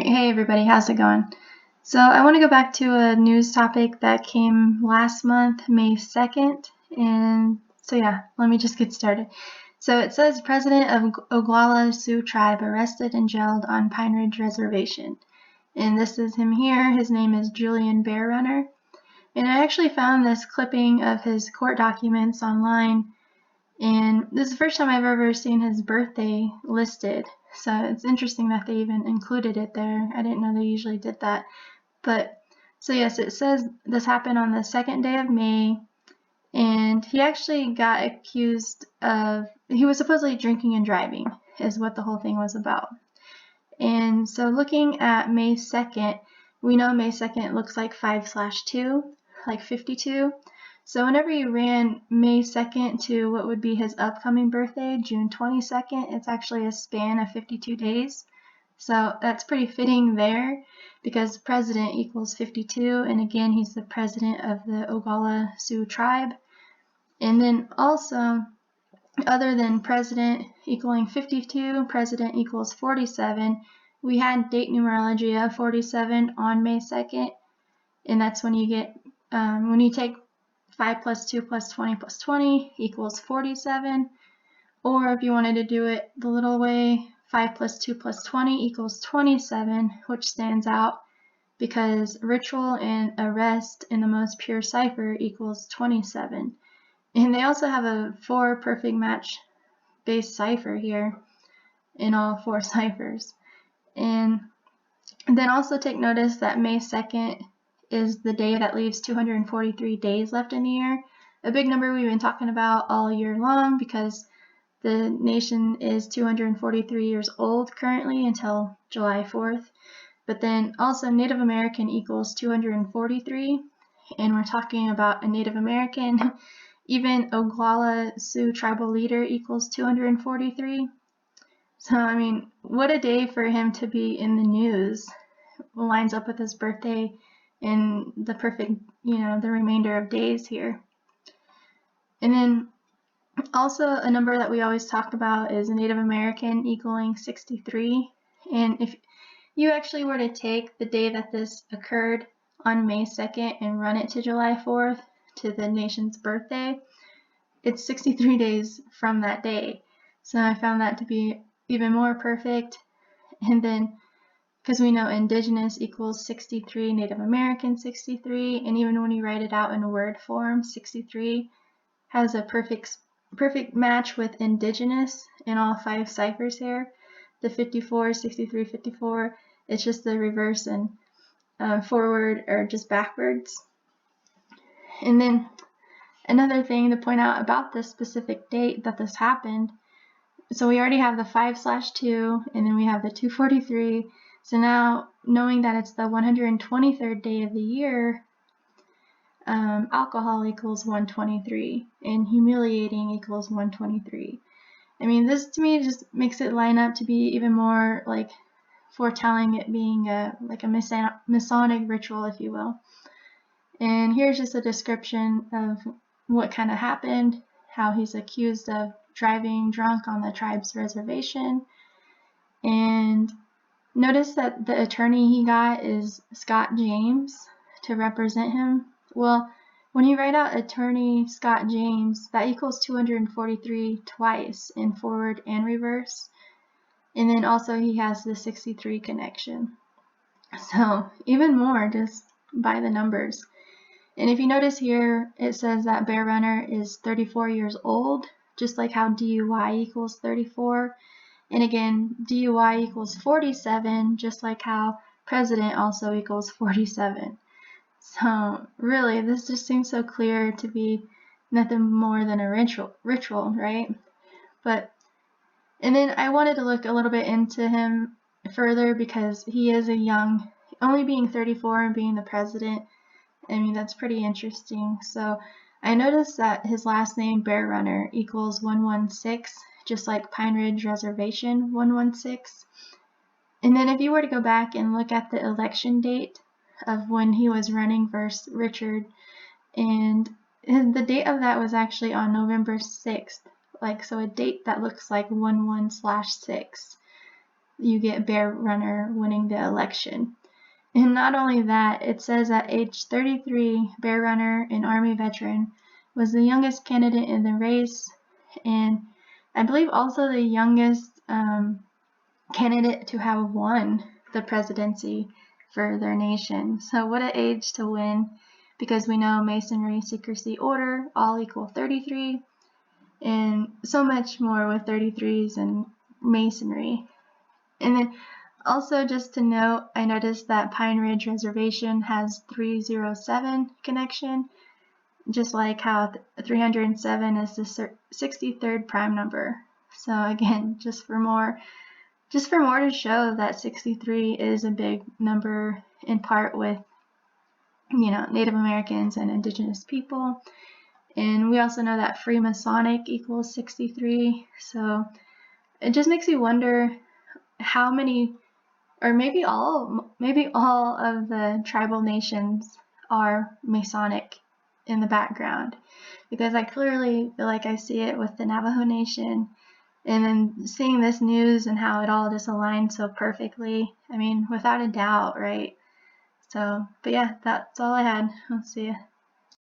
Alright, hey everybody, how's it going? So I want to go back to a news topic that came last month, May 2nd, and so yeah, let me just get started. So it says President of Oglala Sioux Tribe arrested and jailed on Pine Ridge Reservation. And this is him here. His name is Julian Bear Runner. And I actually found this clipping of his court documents online, and this is the first time I've ever seen his birthday listed. So it's interesting that they even included it there. I didn't know they usually did that. But so yes, it says this happened on the 2nd day of May, and he actually got accused of, he was supposedly drinking and driving, is what the whole thing was about. And so looking at May 2nd, we know May 2nd looks like 5/2, like 52. So whenever you ran May 2nd to what would be his upcoming birthday, June 22nd, it's actually a span of 52 days. So that's pretty fitting there because president equals 52, and again, he's the president of the Oglala Sioux Tribe. And then also, other than president equaling 52, president equals 47, we had date numerology of 47 on May 2nd, and that's when you get, when you take 5 plus 2 plus 20 plus 20 equals 47. Or if you wanted to do it the little way, 5 plus 2 plus 20 equals 27, which stands out because ritual and arrest in the most pure cipher equals 27. And they also have a 4 perfect match base cipher here in all 4 ciphers. And then also take notice that May 2nd is the day that leaves 243 days left in the year. A big number we've been talking about all year long because the nation is 243 years old currently until July 4th. But then also Native American equals 243, and we're talking about a Native American. Even Oglala Sioux tribal leader equals 243. So, I mean, what a day for him to be in the news. Lines up with his birthday and the perfect, the remainder of days here. And then also a number that we always talk about is a Native American equaling 63. And if you actually were to take the day that this occurred on May 2nd and run it to July 4th to the nation's birthday, it's 63 days from that day. So I found that to be even more perfect. And then because we know indigenous equals 63, Native American 63, and even when you write it out in word form, 63 has a perfect match with indigenous in all 5 ciphers here. The 54, 63, 54, it's just the reverse and forward or just backwards. And then another thing to point out about this specific date that this happened, so we already have the 5/2, and then we have the 243. So now, knowing that it's the 123rd day of the year, alcohol equals 123, and humiliating equals 123. I mean, this to me just makes it line up to be even more like foretelling it being a Masonic ritual, if you will. And here's just a description of what kind of happened, how he's accused of driving drunk on the tribe's reservation. And notice that the attorney he got is Scott James to represent him. Well, when you write out attorney Scott James, that equals 243 twice in forward and reverse. And then also he has the 63 connection. So even more just by the numbers. And if you notice here, it says that Bear Runner is 34 years old, just like how DUI equals 34. And again, DUI equals 47, just like how president also equals 47. So really, this just seems so clear to be nothing more than a ritual, right? And then I wanted to look a little bit into him further because he is a young, only being 34 and being the president. I mean, that's pretty interesting. So I noticed that his last name, Bear Runner, equals 116, just like Pine Ridge Reservation 116. And then if you were to go back and look at the election date of when he was running versus Richard, and the date of that was actually on November 6th, so a date that looks like 11/6. you get Bear Runner winning the election. And not only that, it says at age 33, Bear Runner, an Army veteran, was the youngest candidate in the race, and I believe also the youngest candidate to have won the presidency for their nation. So what an age to win, because we know Masonry, secrecy, order all equal 33, and so much more with 33s and Masonry. And then also, just to note, I noticed that Pine Ridge Reservation has 307 connection, just like how 307 is the 63rd prime number. So again, just for more to show that 63 is a big number, in part with, Native Americans and indigenous people. And we also know that Freemasonic equals 63. So it just makes you wonder how many, or maybe all of the tribal nations are Masonic in the background, because I clearly feel like I see it with the Navajo Nation, and then seeing this news and how it all just aligns so perfectly. I mean, without a doubt, right? So, but yeah, that's all I had. I'll see you.